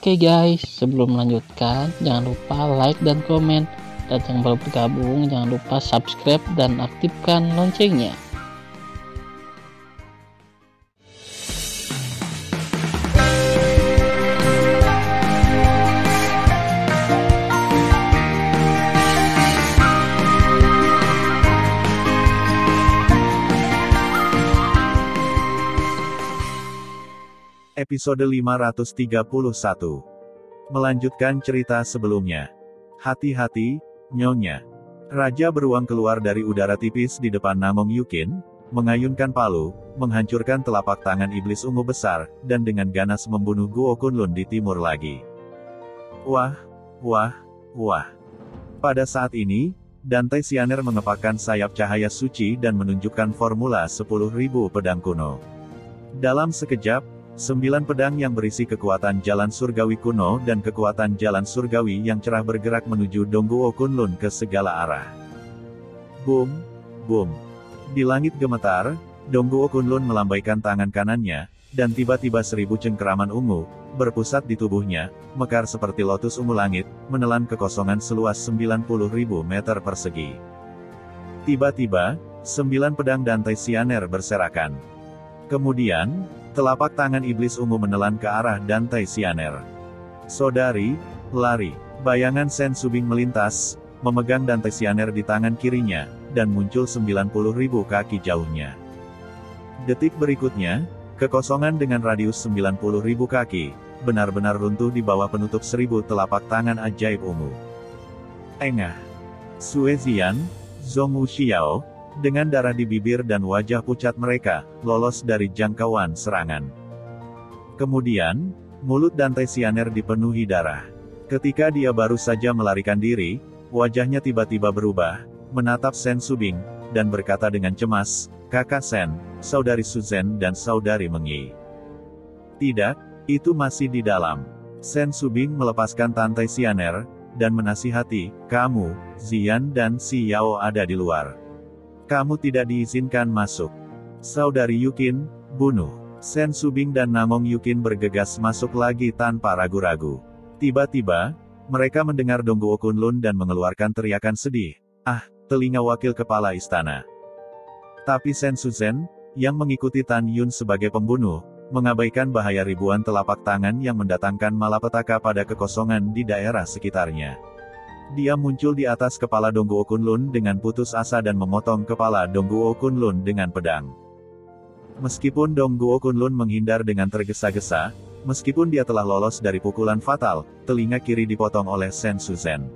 Oke guys, sebelum melanjutkan, jangan lupa like dan komen. Dan yang baru bergabung, jangan lupa subscribe dan aktifkan loncengnya. Episode 531. Melanjutkan cerita sebelumnya. Hati-hati, Nyonya. Raja beruang keluar dari udara tipis di depan Namong Yukin, mengayunkan palu, menghancurkan telapak tangan iblis ungu besar, dan dengan ganas membunuh Guo Kunlun di timur lagi. Wah, wah, wah. Pada saat ini, Dante Sianer mengepakkan sayap cahaya suci dan menunjukkan formula 10.000 pedang kuno. Dalam sekejap, 9 pedang yang berisi kekuatan jalan surgawi kuno dan kekuatan jalan surgawi yang cerah bergerak menuju Dongguo Kunlun ke segala arah. Boom, boom. Di langit gemetar, Dongguo Kunlun melambaikan tangan kanannya, dan tiba-tiba 1000 cengkeraman ungu, berpusat di tubuhnya, mekar seperti lotus ungu langit, menelan kekosongan seluas 90.000 meter persegi. Tiba-tiba, 9 pedang Dante Sianer berserakan. Kemudian, telapak tangan iblis ungu menelan ke arah Dante Sianer. Saudari, lari. Bayangan Sen Subing melintas, memegang Dante Sianer di tangan kirinya, dan muncul 90.000 kaki jauhnya. Detik berikutnya, kekosongan dengan radius 90.000 kaki, benar-benar runtuh di bawah penutup 1000 telapak tangan ajaib ungu. Engah. Sue Zian, Zhong Wuxiao, dengan darah di bibir dan wajah pucat mereka, lolos dari jangkauan serangan. Kemudian, mulut Dante Sianer dipenuhi darah. Ketika dia baru saja melarikan diri, wajahnya tiba-tiba berubah, menatap Sen Subing, dan berkata dengan cemas, "Kakak Sen, Saudari Suzen dan Saudari Mengyi." "Tidak, itu masih di dalam." Sen Subing melepaskan Dante Sianer, dan menasihati, "Kamu, Zian dan Si Yao ada di luar. Kamu tidak diizinkan masuk." Saudari Yukin, bunuh. Sen Subing dan Namong Yukin bergegas masuk lagi tanpa ragu-ragu. Tiba-tiba, mereka mendengar Dongguo Kunlun dan mengeluarkan teriakan sedih. "Ah!" telinga wakil kepala istana. Tapi Sen Suzen, yang mengikuti Tan Yun sebagai pembunuh, mengabaikan bahaya ribuan telapak tangan yang mendatangkan malapetaka pada kekosongan di daerah sekitarnya. Dia muncul di atas kepala Dongguo Kunlun dengan putus asa dan memotong kepala Dongguo Kunlun dengan pedang. Meskipun Dongguo Kunlun menghindar dengan tergesa-gesa, meskipun dia telah lolos dari pukulan fatal, telinga kiri dipotong oleh Sen Suzen.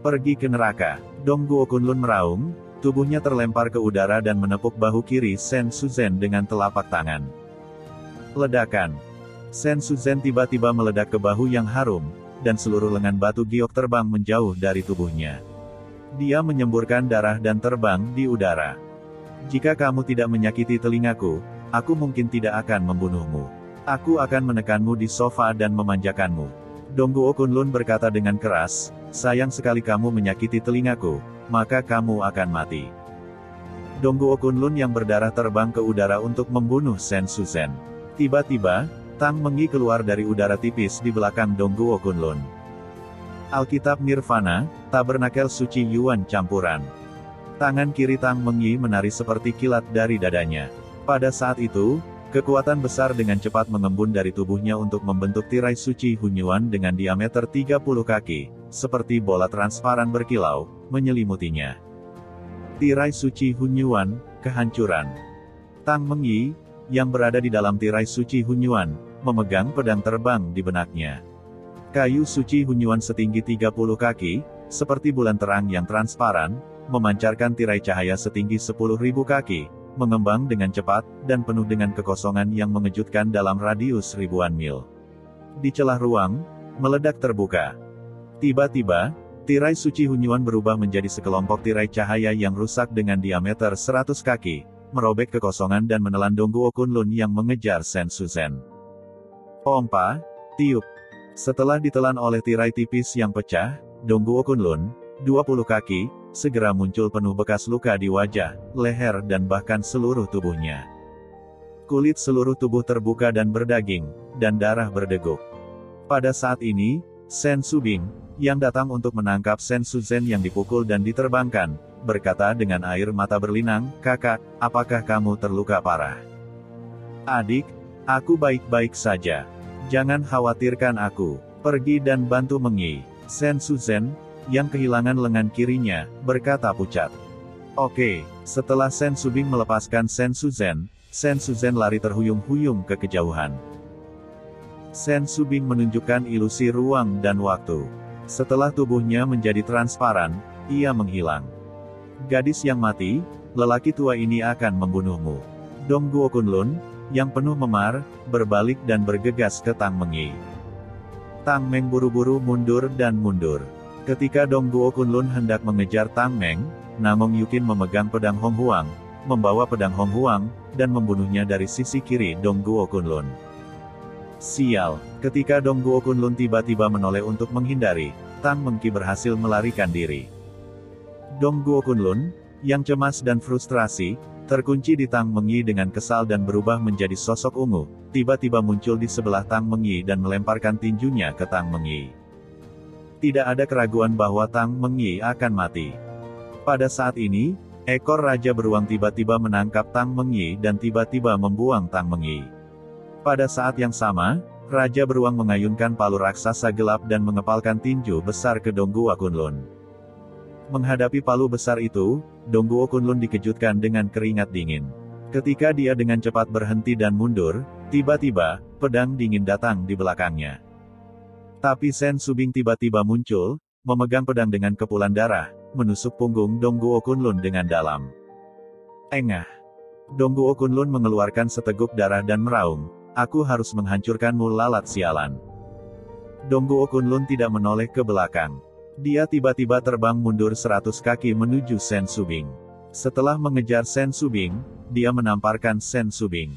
"Pergi ke neraka!" Dongguo Kunlun meraung, tubuhnya terlempar ke udara dan menepuk bahu kiri Sen Suzen dengan telapak tangan. Ledakan. Sen Suzen tiba-tiba meledak ke bahu yang harum, dan seluruh lengan batu giok terbang menjauh dari tubuhnya. Dia menyemburkan darah dan terbang di udara. "Jika kamu tidak menyakiti telingaku, aku mungkin tidak akan membunuhmu. Aku akan menekanmu di sofa dan memanjakanmu." Dongguo Kunlun berkata dengan keras, "Sayang sekali kamu menyakiti telingaku, maka kamu akan mati." Dongguo Kunlun yang berdarah terbang ke udara untuk membunuh Sen Suzen. Tiba-tiba, Tang Mengyi keluar dari udara tipis di belakang Dongguo Kunlun. Alkitab Nirvana, Tabernakel Suci Yuan campuran. Tangan kiri Tang Mengyi menari seperti kilat dari dadanya. Pada saat itu, kekuatan besar dengan cepat mengembun dari tubuhnya untuk membentuk tirai suci Hunyuan dengan diameter 30 kaki, seperti bola transparan berkilau, menyelimutinya. Tirai suci Hunyuan, kehancuran. Tang Mengyi, yang berada di dalam tirai suci Hunyuan, memegang pedang terbang di benaknya. Kayu suci Hunyuan setinggi 30 kaki, seperti bulan terang yang transparan, memancarkan tirai cahaya setinggi 10.000 kaki, mengembang dengan cepat, dan penuh dengan kekosongan yang mengejutkan dalam radius ribuan mil. Di celah ruang, meledak terbuka. Tiba-tiba, tirai suci Hunyuan berubah menjadi sekelompok tirai cahaya yang rusak dengan diameter 100 kaki, merobek kekosongan dan menelan Dongguo Kunlun yang mengejar Sen Suzen. Pompa, tiup. Setelah ditelan oleh tirai tipis yang pecah, Dongguo Kunlun, 20 kaki, segera muncul penuh bekas luka di wajah, leher dan bahkan seluruh tubuhnya. Kulit seluruh tubuh terbuka dan berdaging, dan darah berdeguk. Pada saat ini, Sen Subing, yang datang untuk menangkap Sen Suzhen yang dipukul dan diterbangkan, berkata dengan air mata berlinang, "Kakak, apakah kamu terluka parah?" "Adik, aku baik-baik saja. Jangan khawatirkan aku. Pergi dan bantu Mengyi." Sen Suzhen, yang kehilangan lengan kirinya, berkata pucat. "Oke." Setelah Sen Subing melepaskan Sen Suzhen lari terhuyung-huyung ke kejauhan. Sen Subing menunjukkan ilusi ruang dan waktu. Setelah tubuhnya menjadi transparan, ia menghilang. "Gadis yang mati, lelaki tua ini akan membunuhmu." Dongguo Kunlun, yang penuh memar, berbalik dan bergegas ke Tang Mengyi. Tang Meng buru-buru mundur dan mundur. Ketika Dongguo Kunlun hendak mengejar Tang Meng, Namong Yukin memegang pedang Hong Huang, membawa pedang Hong Huang, dan membunuhnya dari sisi kiri Dongguo Kunlun. Sial, ketika Dongguo Kunlun tiba-tiba menoleh untuk menghindari, Tang Mengki berhasil melarikan diri. Dongguo Kunlun, yang cemas dan frustrasi, terkunci di Tang Mengyi dengan kesal dan berubah menjadi sosok ungu, tiba-tiba muncul di sebelah Tang Mengyi dan melemparkan tinjunya ke Tang Mengyi. Tidak ada keraguan bahwa Tang Mengyi akan mati. Pada saat ini, ekor Raja Beruang tiba-tiba menangkap Tang Mengyi dan tiba-tiba membuang Tang Mengyi. Pada saat yang sama, Raja Beruang mengayunkan palu raksasa gelap dan mengepalkan tinju besar ke Dongguo Kunlun. Menghadapi palu besar itu, Dongguo Kunlun dikejutkan dengan keringat dingin. Ketika dia dengan cepat berhenti dan mundur, tiba-tiba, pedang dingin datang di belakangnya. Tapi Sen Subing tiba-tiba muncul, memegang pedang dengan kepulan darah, menusuk punggung Dongguo Kunlun dengan dalam. "Engah!" Dongguo Kunlun mengeluarkan seteguk darah dan meraung, "Aku harus menghancurkanmu lalat sialan." Dongguo Kunlun tidak menoleh ke belakang. Dia tiba-tiba terbang mundur 100 kaki menuju Sen Subing. Setelah mengejar Sen Subing, dia menamparkan Sen Subing.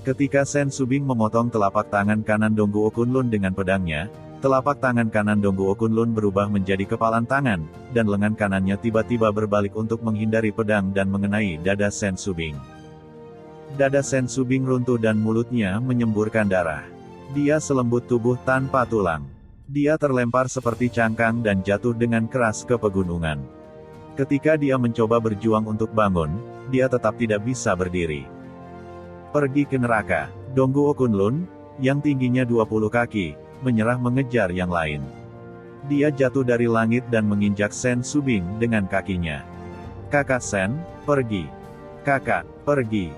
Ketika Sen Subing memotong telapak tangan kanan Dongguo Kunlun dengan pedangnya, telapak tangan kanan Dongguo Kunlun berubah menjadi kepalan tangan, dan lengan kanannya tiba-tiba berbalik untuk menghindari pedang dan mengenai dada Sen Subing. Dada Sen Subing runtuh dan mulutnya menyemburkan darah. Dia selembut tubuh tanpa tulang. Dia terlempar seperti cangkang dan jatuh dengan keras ke pegunungan. Ketika dia mencoba berjuang untuk bangun, dia tetap tidak bisa berdiri. Pergi ke neraka. Dongguo Kunlun, yang tingginya 20 kaki, menyerah mengejar yang lain. Dia jatuh dari langit dan menginjak Sen Subing dengan kakinya. "Kakak Sen, pergi. Kakak, pergi."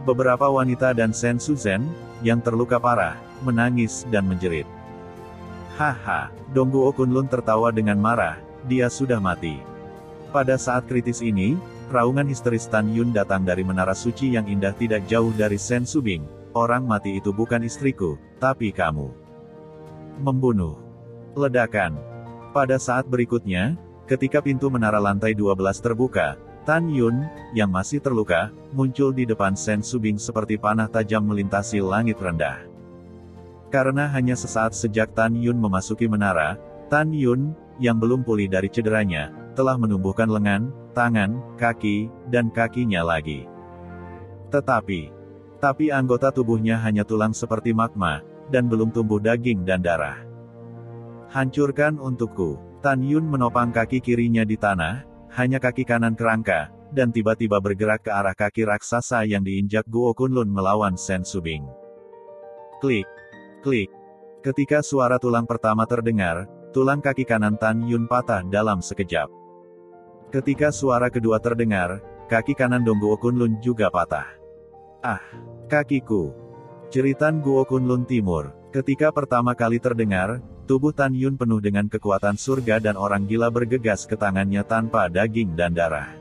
Beberapa wanita dan Sen Suzhen, yang terluka parah, menangis dan menjerit. "Haha," Dongguo Kunlun tertawa dengan marah, "dia sudah mati." Pada saat kritis ini, raungan histeris Tan Yun datang dari menara suci yang indah tidak jauh dari Sen Subing. "Orang mati itu bukan istriku, tapi kamu." Membunuh. Ledakan. Pada saat berikutnya, ketika pintu menara lantai 12 terbuka, Tan Yun, yang masih terluka, muncul di depan Sen Subing seperti panah tajam melintasi langit rendah. Karena hanya sesaat sejak Tan Yun memasuki menara, Tan Yun, yang belum pulih dari cederanya, telah menumbuhkan lengan, tangan, kaki, dan kakinya lagi. Tapi anggota tubuhnya hanya tulang seperti magma, dan belum tumbuh daging dan darah. "Hancurkan untukku." Tan Yun menopang kaki kirinya di tanah, hanya kaki kanan kerangka, dan tiba-tiba bergerak ke arah kaki raksasa yang diinjak Guo Kunlun melawan Sen Subing. Klik, klik. Ketika suara tulang pertama terdengar, tulang kaki kanan Tan Yun patah dalam sekejap. Ketika suara kedua terdengar, kaki kanan Dongguo Kunlun juga patah. "Ah, kakiku!" Jeritan Guo Kunlun Timur. Ketika pertama kali terdengar, tubuh Tan Yun penuh dengan kekuatan surga dan orang gila bergegas ke tangannya tanpa daging dan darah.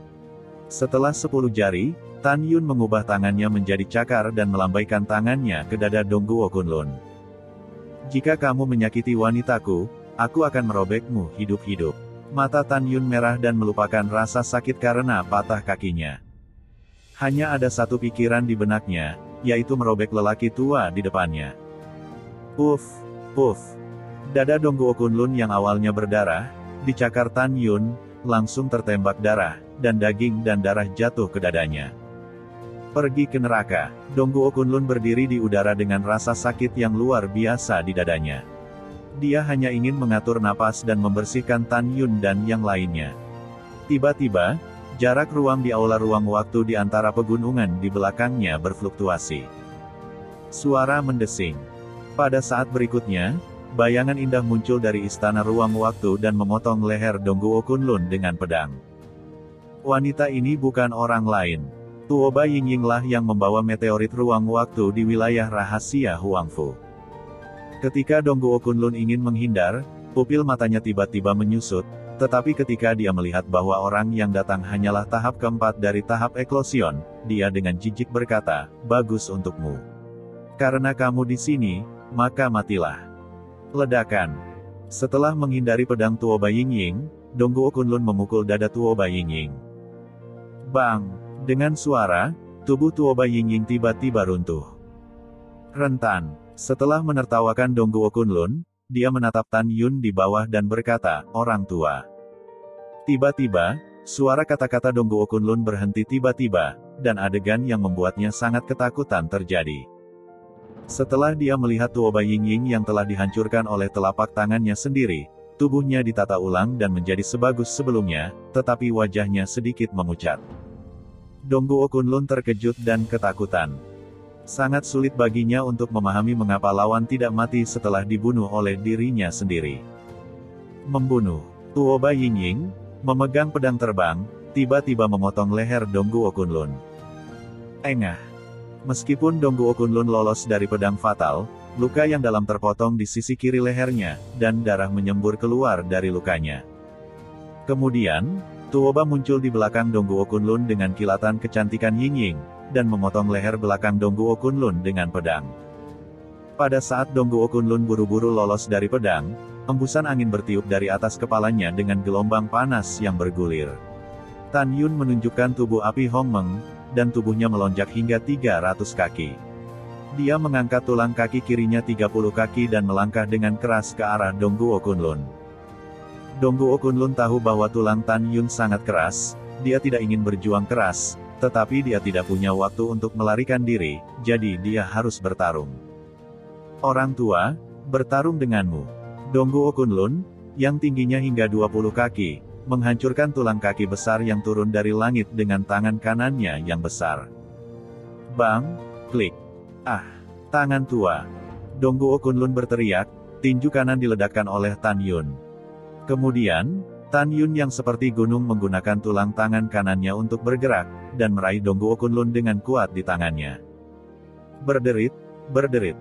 Setelah 10 jari, Tan Yun mengubah tangannya menjadi cakar dan melambaikan tangannya ke dada Dongguo Kunlun. "Jika kamu menyakiti wanitaku, aku akan merobekmu hidup-hidup." Mata Tan Yun merah dan melupakan rasa sakit karena patah kakinya. Hanya ada satu pikiran di benaknya, yaitu merobek lelaki tua di depannya. Puff, puff. Dada Dongguo Kunlun yang awalnya berdarah, dicakar Tan Yun, langsung tertembak darah, dan daging dan darah jatuh ke dadanya. "Pergi ke neraka." Dongguo Kunlun berdiri di udara dengan rasa sakit yang luar biasa di dadanya. Dia hanya ingin mengatur napas dan membersihkan Tan Yun dan yang lainnya. Tiba-tiba, jarak ruang di aula ruang waktu di antara pegunungan di belakangnya berfluktuasi. Suara mendesing. Pada saat berikutnya, bayangan indah muncul dari istana ruang waktu dan memotong leher Dongguo Kunlun dengan pedang. Wanita ini bukan orang lain. Tuoba Yingying lah yang membawa meteorit ruang waktu di wilayah rahasia Huangfu. Ketika Dongguo Kunlun ingin menghindar, pupil matanya tiba-tiba menyusut, tetapi ketika dia melihat bahwa orang yang datang hanyalah tahap keempat dari tahap eklosion, dia dengan jijik berkata, "Bagus untukmu. Karena kamu di sini, maka matilah." Ledakan. Setelah menghindari pedang Tuoba Yingying, Dongguo Kunlun memukul dada Tuoba Yingying. Bang! Dengan suara, tubuh Tuoba Yingying tiba-tiba runtuh. Rentan. Setelah menertawakan Dongguo Kunlun, dia menatap Tan Yun di bawah dan berkata, "Orang tua." Tiba-tiba, suara kata-kata Dongguo Kunlun berhenti tiba-tiba, dan adegan yang membuatnya sangat ketakutan terjadi. Setelah dia melihat Tuoba Yingying yang telah dihancurkan oleh telapak tangannya sendiri, tubuhnya ditata ulang dan menjadi sebagus sebelumnya, tetapi wajahnya sedikit memucat. Dongguo Kunlun terkejut dan ketakutan. Sangat sulit baginya untuk memahami mengapa lawan tidak mati setelah dibunuh oleh dirinya sendiri. Membunuh. Tuoba Yingying, memegang pedang terbang, tiba-tiba memotong leher Dongguo Kunlun. Engah. Meskipun Dongguo Kunlun lolos dari pedang fatal, luka yang dalam terpotong di sisi kiri lehernya, dan darah menyembur keluar dari lukanya. Kemudian, Tuoba muncul di belakang Dongguo Kunlun dengan kilatan kecantikan Yingying, dan memotong leher belakang Dongguo Kunlun dengan pedang. Pada saat Dongguo Kunlun buru-buru lolos dari pedang, embusan angin bertiup dari atas kepalanya dengan gelombang panas yang bergulir. Tan Yun menunjukkan tubuh api Hongmeng, dan tubuhnya melonjak hingga 300 kaki. Dia mengangkat tulang kaki kirinya 30 kaki dan melangkah dengan keras ke arah Dongguo Kunlun. Dongguo Kunlun tahu bahwa tulang Tan Yun sangat keras, dia tidak ingin berjuang keras, tetapi dia tidak punya waktu untuk melarikan diri, jadi dia harus bertarung. Orang tua, bertarung denganmu. Dongguo Kunlun, yang tingginya hingga 20 kaki, menghancurkan tulang kaki besar yang turun dari langit dengan tangan kanannya yang besar. Bang! Klik! Ah! Tangan tua! Dongguo Kunlun berteriak, tinju kanan diledakkan oleh Tan Yun. Kemudian, Tan Yun yang seperti gunung menggunakan tulang tangan kanannya untuk bergerak, dan meraih Dongguo Kunlun dengan kuat di tangannya. Berderit, berderit.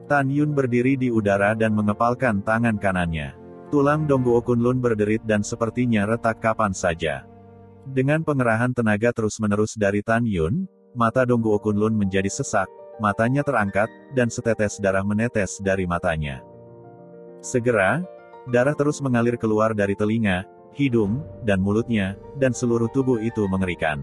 Tan Yun berdiri di udara dan mengepalkan tangan kanannya. Tulang Dongguo Kunlun berderit dan sepertinya retak kapan saja. Dengan pengerahan tenaga terus-menerus dari Tan Yun, mata Dongguo Kunlun menjadi sesak, matanya terangkat, dan setetes darah menetes dari matanya. Segera, darah terus mengalir keluar dari telinga, hidung, dan mulutnya, dan seluruh tubuh itu mengerikan.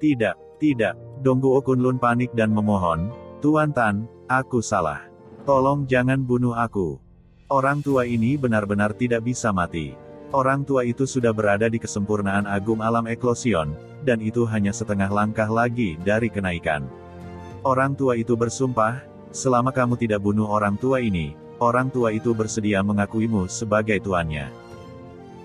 Tidak, tidak, Dongguo Kunlun panik dan memohon, "Tuan Tan, aku salah. Tolong jangan bunuh aku. Orang tua ini benar-benar tidak bisa mati. Orang tua itu sudah berada di kesempurnaan agung alam eklosion, dan itu hanya setengah langkah lagi dari kenaikan." Orang tua itu bersumpah, "Selama kamu tidak bunuh orang tua ini, orang tua itu bersedia mengakuimu sebagai tuannya."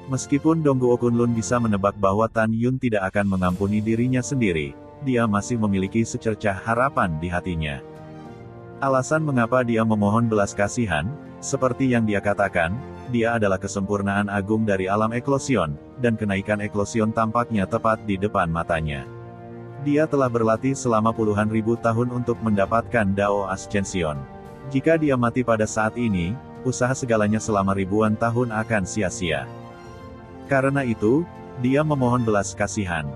Meskipun Dongguo Kunlun bisa menebak bahwa Tan Yun tidak akan mengampuni dirinya sendiri, dia masih memiliki secercah harapan di hatinya. Alasan mengapa dia memohon belas kasihan, seperti yang dia katakan, dia adalah kesempurnaan agung dari alam eklosion, dan kenaikan eklosion tampaknya tepat di depan matanya. Dia telah berlatih selama puluhan ribu tahun untuk mendapatkan Dao Ascension. Jika dia mati pada saat ini, usaha segalanya selama ribuan tahun akan sia-sia. Karena itu, dia memohon belas kasihan.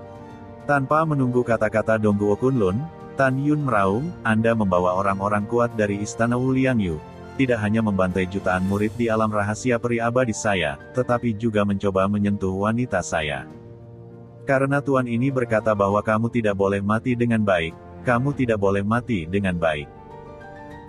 Tanpa menunggu kata-kata Dongguo Kunlun, Tan Yun meraung, "Anda membawa orang-orang kuat dari Istana Wuliangyu, tidak hanya membantai jutaan murid di alam rahasia peri abadi saya, tetapi juga mencoba menyentuh wanita saya. Karena Tuan ini berkata bahwa kamu tidak boleh mati dengan baik, kamu tidak boleh mati dengan baik."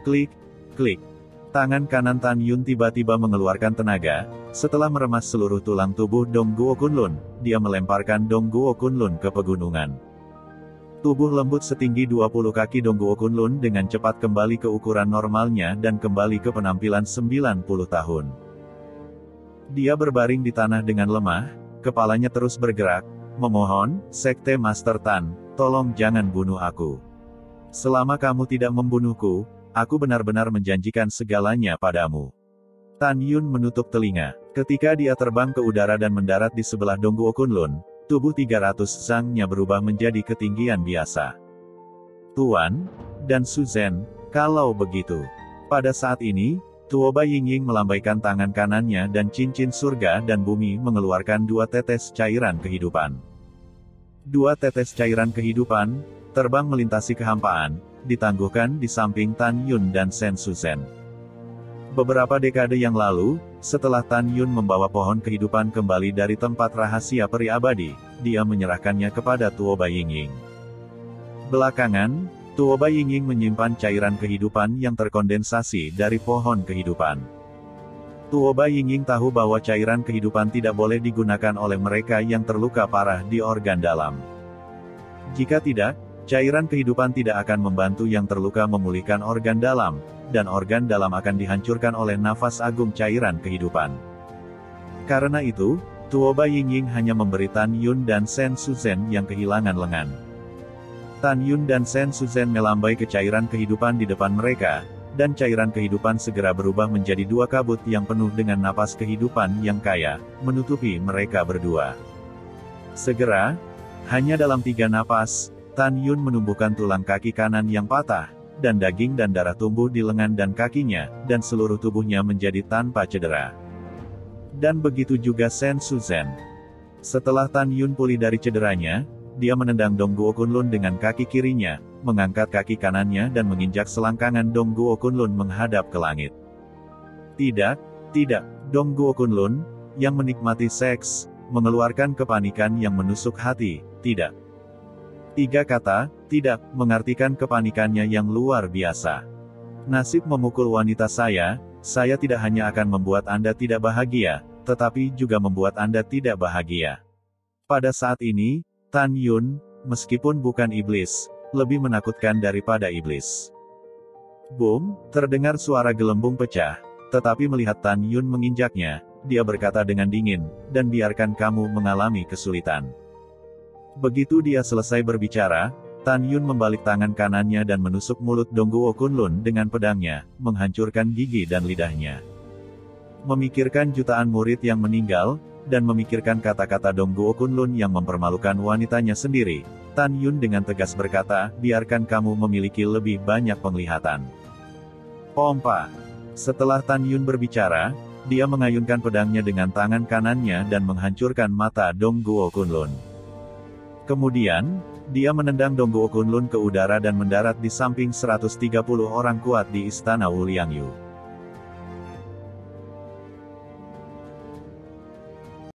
Klik, klik. Tangan kanan Tan Yun tiba-tiba mengeluarkan tenaga, setelah meremas seluruh tulang tubuh Dongguo Kunlun, dia melemparkan Dongguo Kunlun ke pegunungan. Tubuh lembut setinggi 20 kaki Dongguo Kunlun dengan cepat kembali ke ukuran normalnya dan kembali ke penampilan 90 tahun. Dia berbaring di tanah dengan lemah, kepalanya terus bergerak, memohon, Sekte Master Tan, tolong jangan bunuh aku. Selama kamu tidak membunuhku, aku benar-benar menjanjikan segalanya padamu. Tan Yun menutup telinga. Ketika dia terbang ke udara dan mendarat di sebelah Dongguo Kunlun, tubuh 300 zangnya berubah menjadi ketinggian biasa. Tuan, dan Suzhen, kalau begitu. Pada saat ini, Tuo Bai Yingying melambaikan tangan kanannya dan cincin surga dan bumi mengeluarkan 2 tetes cairan kehidupan. 2 tetes cairan kehidupan, terbang melintasi kehampaan, ditangguhkan di samping Tan Yun dan Sen Suzhen. Beberapa dekade yang lalu, setelah Tan Yun membawa pohon kehidupan kembali dari tempat rahasia peri abadi, dia menyerahkannya kepada Tuo Bai Yingying. Belakangan, Tuo Bai Yingying menyimpan cairan kehidupan yang terkondensasi dari pohon kehidupan. Tuo Bai Yingying tahu bahwa cairan kehidupan tidak boleh digunakan oleh mereka yang terluka parah di organ dalam. Jika tidak, cairan kehidupan tidak akan membantu yang terluka memulihkan organ dalam, dan organ dalam akan dihancurkan oleh nafas agung cairan kehidupan. Karena itu, Tuo Bai Yingying hanya memberi Tan Yun dan Sen Suzhen yang kehilangan lengan. Tan Yun dan Sen Suzhen melambai ke cairan kehidupan di depan mereka, dan cairan kehidupan segera berubah menjadi 2 kabut yang penuh dengan napas kehidupan yang kaya, menutupi mereka berdua. Segera, hanya dalam 3 napas, Tan Yun menumbuhkan tulang kaki kanan yang patah, dan daging dan darah tumbuh di lengan dan kakinya, dan seluruh tubuhnya menjadi tanpa cedera. Dan begitu juga Sen Suzhen. Setelah Tan Yun pulih dari cederanya, dia menendang Dongguo Kunlun dengan kaki kirinya, mengangkat kaki kanannya dan menginjak selangkangan Dongguo Kunlun menghadap ke langit. Tidak, Dongguo Kunlun, yang menikmati seks, mengeluarkan kepanikan yang menusuk hati, tidak. 3 kata, tidak, mengartikan kepanikannya yang luar biasa. Nasib memukul wanita saya tidak hanya akan membuat Anda tidak bahagia, tetapi juga membuat Anda tidak bahagia. Pada saat ini, Tan Yun, meskipun bukan iblis, lebih menakutkan daripada iblis. Boom, terdengar suara gelembung pecah, tetapi melihat Tan Yun menginjaknya, dia berkata dengan dingin, dan biarkan kamu mengalami kesulitan. Begitu dia selesai berbicara, Tan Yun membalik tangan kanannya dan menusuk mulut Dongguo Kunlun dengan pedangnya, menghancurkan gigi dan lidahnya. Memikirkan jutaan murid yang meninggal, dan memikirkan kata-kata Dongguo Kunlun yang mempermalukan wanitanya sendiri, Tan Yun dengan tegas berkata, biarkan kamu memiliki lebih banyak penglihatan. Pompa. Setelah Tan Yun berbicara, dia mengayunkan pedangnya dengan tangan kanannya dan menghancurkan mata Dongguo Kunlun. Kemudian, dia menendang Dongguo Kunlun ke udara dan mendarat di samping 130 orang kuat di istana Wuliangyu.